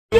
के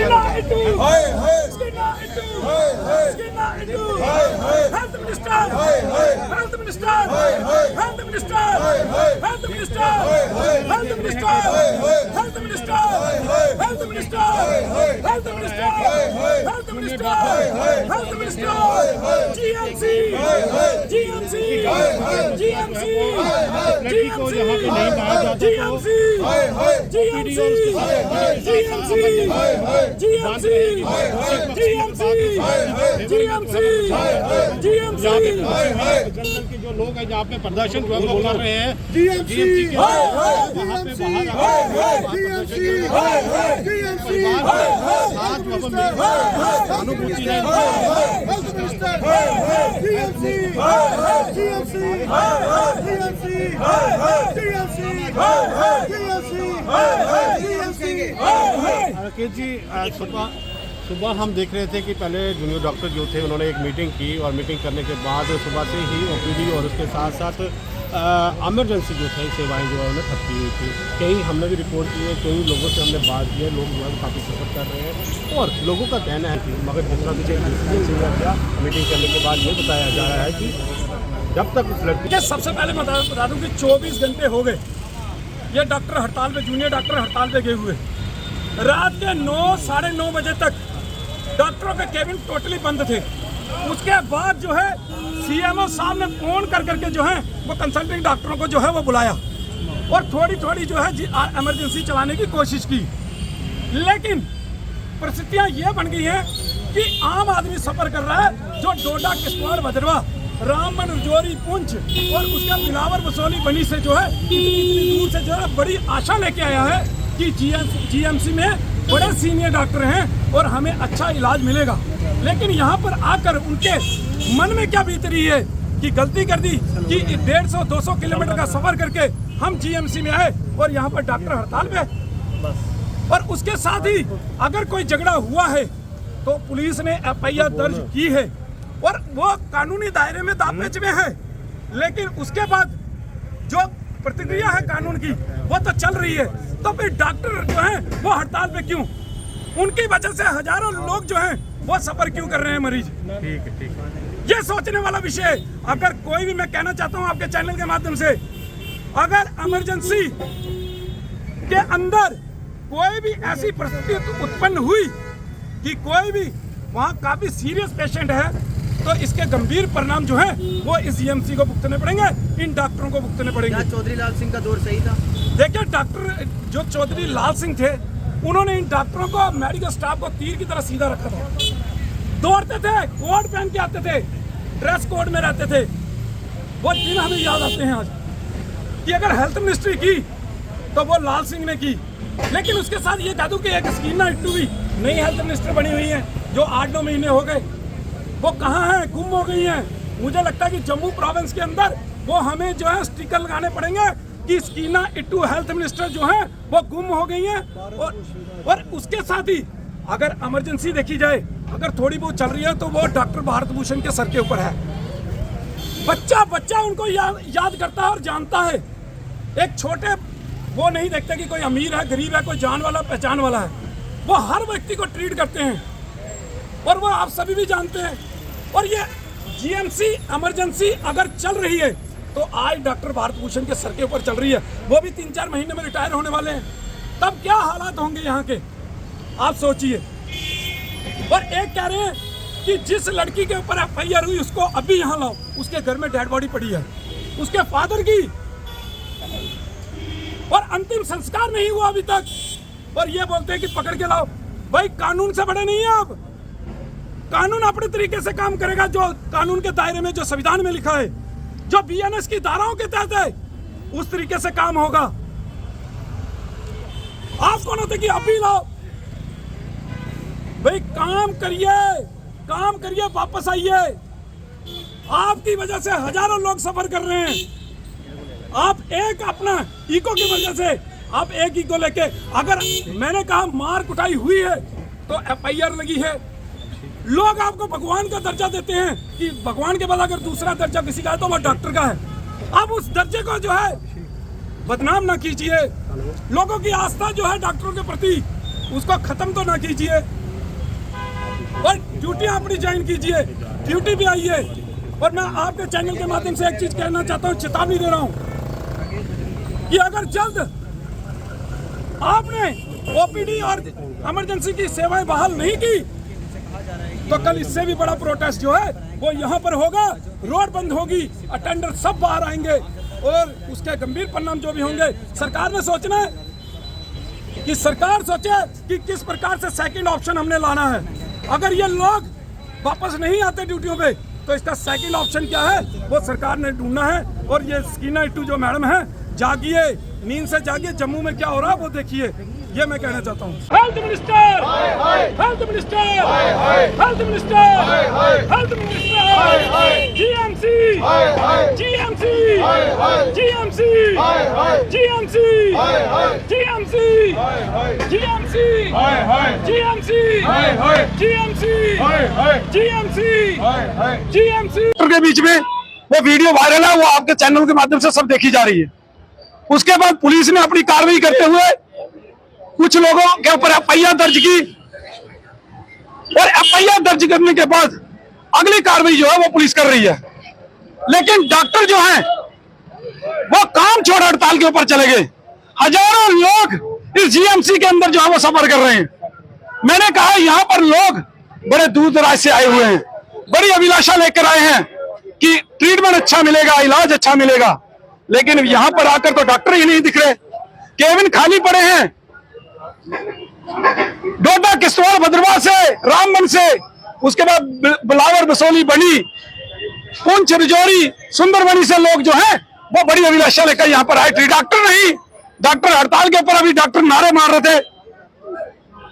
जो लोग हैं यहाँ पे प्रदर्शन जो वो कर रहे हैं राकेश जी, सुबह हम देख रहे थे कि पहले जूनियर डॉक्टर जो थे उन्होंने एक मीटिंग की और मीटिंग करने के बाद सुबह से ही ओपीडी और उसके साथ साथ इमरजेंसी जो थे सेवाएं जो है उन्हें ठप की हुई थी। कई हमने भी रिपोर्ट की है, कई लोगों से हमने बात की है, लोग जो है काफ़ी सफर कर रहे हैं और लोगों का कहना है कि मगर जिस तरह से किया मीटिंग करने के बाद ये बताया जा रहा है कि जब तक उस लड़की के सबसे पहले बता दूँ कि 24 घंटे हो गए ये डॉक्टर हड़ताल पे, जूनियर डॉक्टर हड़ताल पे गए हुए। रात के 9 साढ़े 9 बजे तक डॉक्टरों के केबिन टोटली बंद थे। उसके बाद जो है सीएमओ साहब ने फोन कर करके जो है वो कंसल्टिंग डॉक्टरों को जो है वो बुलाया और थोड़ी थोड़ी जो है इमरजेंसी चलाने की कोशिश की। लेकिन परिस्थितियां ये बन गई हैं कि आम आदमी सफर कर रहा है, जो डोडा, किश्तवाड़, भद्रवा, रामबन, रजौरी, पुंछ और उसका बिलावर, बसोली, बनी से जो है इतनी दूर से जो है बड़ी आशा लेके आया है कि जीएमसी में बड़े सीनियर डॉक्टर हैं और हमें अच्छा इलाज मिलेगा। लेकिन यहाँ पर आकर उनके मन में क्या बीत रही है कि गलती कर दी कि 150-200 किलोमीटर का सफर करके हम जीएमसी में आए और यहाँ पर डॉक्टर हड़ताल पे। और उसके साथ ही अगर कोई झगड़ा हुआ है तो पुलिस ने एफआईआर दर्ज की है और वो कानूनी दायरे में दापेच में है। लेकिन उसके बाद जो प्रतिक्रिया है कानून की वो तो चल रही है, तो फिर डॉक्टर जो हैं वो हड़ताल पे क्यों? उनकी वजह से हजारों लोग जो हैं वो सफर क्यों कर रहे हैं मरीज? ठीक है। ये सोचने वाला विषय है। अगर कोई भी, मैं कहना चाहता हूं आपके चैनल के माध्यम से, अगर इमरजेंसी के अंदर कोई भी ऐसी परिस्थिति उत्पन्न हुई कि कोई भी वहां काफी सीरियस पेशेंट है तो इसके गंभीर परिणाम जो है वो इस जीएमसी को भुगतने पड़ेंगे, इन डॉक्टरों को भुगतने पड़ेंगे। चौधरी लाल सिंह का दौर सही था। देखिए, डॉक्टर जो चौधरी लाल सिंह थे उन्होंने इन डॉक्टरों को, मेडिकल स्टाफ को तीर की तरह सीधा रखा था। दौड़ते थे, कोट पहन के आते थे, ड्रेस कोड में रहते थे। वो दिन हमें याद आते हैं आज कि अगर हेल्थ मिनिस्ट्री की तो वो लाल सिंह ने की। लेकिन उसके साथ ये कह दूं कि एक स्कीना इट्टू भी नई हेल्थ मिनिस्टर बनी हुई है जो 8-9 महीने हो गए, वो कहाँ है? गुम हो गई हैं। मुझे लगता है कि जम्मू प्रोविंस के अंदर वो हमें जो है स्टिकर लगाने पड़ेंगे कि स्कीना इट्टू हेल्थ मिनिस्टर जो है वो गुम हो गई हैं। और उसके साथ ही अगर इमरजेंसी देखी जाए, अगर थोड़ी बहुत चल रही है तो वो डॉक्टर भारत भूषण के सर के ऊपर है। बच्चा उनको याद करता है और जानता है। एक छोटे, वो नहीं देखते कि कोई अमीर है, गरीब है, कोई जान वाला, पहचान वाला है। वो हर व्यक्ति को ट्रीट करते हैं और वो आप सभी भी जानते हैं। और ये जीएमसी इमरजेंसी अगर चल रही है तो आज डॉक्टर भारत भूषण के सर के ऊपर चल रही है। वो भी 3-4 महीने में रिटायर होने वाले हैं। तब क्या हालात होंगे यहाँ के, आप सोचिए। और एक कह रहे हैं कि जिस लड़की के ऊपर एफआईआर हुई उसको अभी यहाँ लाओ, उसके घर में डेड बॉडी पड़ी है, उसके फादर की, और अंतिम संस्कार नहीं हुआ अभी तक। और ये बोलते हैं कि पकड़ के लाओ। भाई, कानून से बड़े नहीं है आप। कानून अपने तरीके से काम करेगा, जो कानून के दायरे में, जो संविधान में लिखा है, जो बीएनएस की धाराओं के तहत है, उस तरीके से काम होगा। आप कौन होते कि अभी लाओ? भाई, काम करिए, वापस आइए। आपकी वजह से हजारों लोग सफर कर रहे हैं। आप एक अपना ईगो की वजह से, आप एक ईगो लेके, अगर मैंने कहा मार कुटाई हुई है तो एफआईआर लगी है। लोग आपको भगवान का दर्जा देते हैं कि भगवान के बाद अगर दूसरा दर्जा किसी का है तो वो डॉक्टर का है। अब उस दर्जे को जो है बदनाम ना कीजिए। लोगों की आस्था जो है डॉक्टरों के प्रति उसको खत्म तो ना कीजिए और ड्यूटी अपनी ज्वाइन कीजिए, ड्यूटी भी आइए। और मैं आपके चैनल के माध्यम से एक चीज कहना चाहता हूँ, चेतावनी दे रहा हूँ कि अगर जल्द आपने ओपीडी और इमरजेंसी की सेवाएं बहाल नहीं की तो कल इससे भी बड़ा प्रोटेस्ट जो है वो यहाँ पर होगा, रोड बंद होगी, अटेंडर सब बाहर आएंगे और उसके गंभीर परिणाम जो भी होंगे। सरकार ने सोचना है कि सरकार सोचे कि किस प्रकार से सेकंड ऑप्शन हमने लाना है। अगर ये लोग वापस नहीं आते ड्यूटियों पे तो इसका सेकंड ऑप्शन क्या है वो सरकार ने ढूंढना है। और ये स्कीना इट्टू जो मैडम है, जागिए, नींद से जागिए, जम्मू में क्या हो रहा है वो देखिए, ये मैं कहना चाहता हूँ। Health minister, health minister, health minister, health minister, GMC, GMC, GMC, GMC, GMC, GMC, GMC, GMC, GMC के बीच में वो वीडियो वायरल है, वो आपके चैनल के माध्यम से सब देखी जा रही है। उसके बाद पुलिस ने अपनी कार्रवाई करते हुए कुछ लोगों के ऊपर एफआईआर दर्ज की और एफआईआर दर्ज करने के बाद अगली कार्रवाई जो है वो पुलिस कर रही है। लेकिन डॉक्टर जो हैं वो काम छोड़ हड़ताल के ऊपर चले गए। हजारों लोग इस जीएमसी के अंदर जो है वो सफर कर रहे हैं। मैंने कहा यहाँ पर लोग बड़े दूर दराज से आए हुए हैं, बड़ी अभिलाषा लेकर आए हैं कि ट्रीटमेंट अच्छा मिलेगा, इलाज अच्छा मिलेगा, लेकिन यहाँ पर आकर तो डॉक्टर ही नहीं दिख रहे, केबिन खाली पड़े हैं। डोडा, किश्तवाड़, भद्रवाह से, रामबन से, उसके बाद बिलावर, बसोली, बनी, पुंछ, रिजौरी, सुंदरबनी से लोग जो हैं वो बड़ी अभिलाषा लेकर यहाँ पर आए। डॉक्टर नहीं, डॉक्टर हड़ताल के ऊपर, अभी डॉक्टर नारे मार रहे थे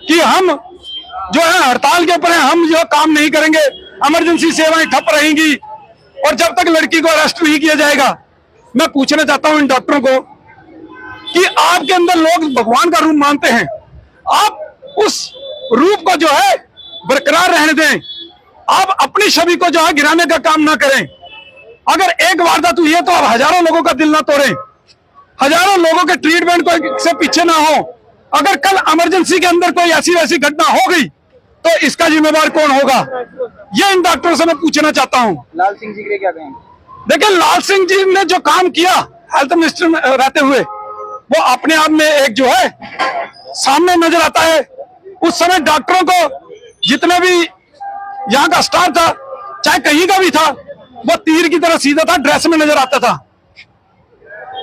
कि हम जो है हड़ताल के ऊपर हैं, हम जो काम नहीं करेंगे, इमरजेंसी सेवाएं ठप रहेंगी और जब तक लड़की को अरेस्ट नहीं किया जाएगा। मैं पूछना चाहता हूं इन डॉक्टरों को कि आपके अंदर लोग भगवान का रूप मानते हैं, आप उस रूप को जो है बरकरार रहने दें, आप अपनी छवि को जो है गिराने का काम ना करें। अगर एक वारदात हुई है तो आप हजारों लोगों का दिल ना तोड़ें, हजारों लोगों के ट्रीटमेंट को से पीछे ना हो। अगर कल इमरजेंसी के अंदर कोई ऐसी वैसी घटना हो गई तो इसका जिम्मेवार कौन होगा, ये इन डॉक्टरों से मैं पूछना चाहता हूं। लाल सिंह जी के लिए क्या कहेंगे? देखिए, लाल सिंह जी ने जो काम किया हेल्थ मिनिस्टर में रहते हुए, वो अपने आप में एक जो है सामने नजर आता है। उस समय डॉक्टरों को, जितने भी यहाँ का स्टाफ था, चाहे कहीं का भी था, वो तीर की तरह सीधा था, ड्रेस में नजर आता था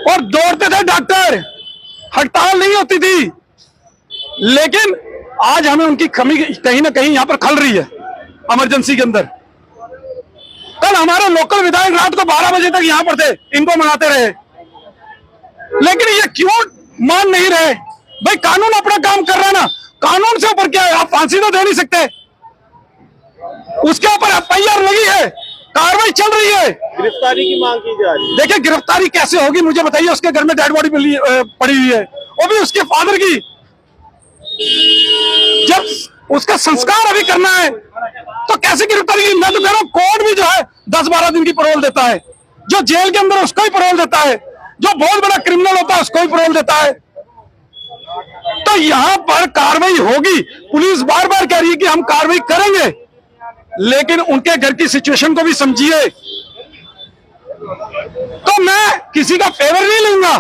और दौड़ते थे डॉक्टर, हड़ताल नहीं होती थी। लेकिन आज हमें उनकी कमी कहीं ना कहीं यहाँ पर खल रही है इमरजेंसी के अंदर। कल हमारे लोकल विधायक रात को 12 बजे तक यहाँ पर थे, इनको मनाते रहे, लेकिन ये क्यों मान नहीं रहे? भाई कानून अपना काम कर रहा है ना, कानून से ऊपर क्या है? आप फांसी तो दे नहीं सकते, उसके ऊपर एफआईआर लगी है, कार्रवाई चल रही है, गिरफ्तारी की मांग की जा रही है। देखिए गिरफ्तारी कैसे होगी मुझे बताइए? उसके घर में डेड बॉडी पड़ी हुई है, वो भी उसके फादर की। जब उसका संस्कार अभी करना है तो कैसे गिरफ्तारी की? मैं तो कह रहा हूं कोर्ट भी जो है 10-12 दिन की पैरोल देता है, जो जेल के अंदर उसको ही पैरोल देता है, जो बहुत बड़ा क्रिमिनल होता है उसको ही पैरोल देता है। तो यहां पर कार्रवाई होगी, पुलिस बार बार कह रही है कि हम कार्रवाई करेंगे, लेकिन उनके घर की सिचुएशन को भी समझिए। तो मैं किसी का फेवर नहीं लूंगा,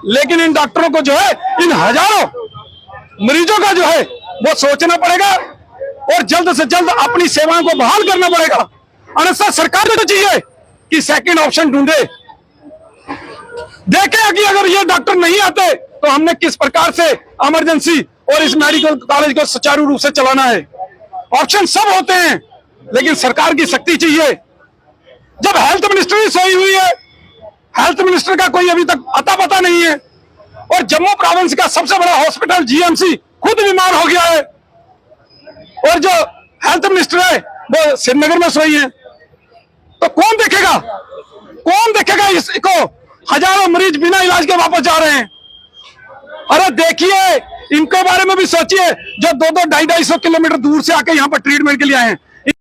लेकिन इन डॉक्टरों को जो है, इन हजारों मरीजों का जो है वो सोचना पड़ेगा और जल्द से जल्द अपनी सेवाओं को बहाल करना पड़ेगा। अन्यथा सरकार को चाहिए कि सेकंड ऑप्शन ढूंढे, देखें कि अगर ये डॉक्टर नहीं आते तो हमने किस प्रकार से इमरजेंसी और इस मेडिकल कॉलेज को सुचारू रूप से चलाना है। ऑप्शन सब होते हैं, लेकिन सरकार की शक्ति चाहिए। जब हेल्थ मिनिस्टर ही सोई हुई है, हेल्थ मिनिस्टर का कोई अभी तक अता पता नहीं है, और जम्मू प्रोविंस का सबसे बड़ा हॉस्पिटल जीएमसी खुद बीमार हो गया है, और जो हेल्थ मिनिस्टर है वो श्रीनगर में सोई है, तो कौन देखेगा? कौन देखेगा इसको? हजारों मरीज बिना इलाज के वापस जा रहे हैं। अरे देखिए, इनके बारे में भी सोचिए, जो 2-2, 250-250 किलोमीटर दूर से आके यहाँ पर ट्रीटमेंट के लिए आए हैं।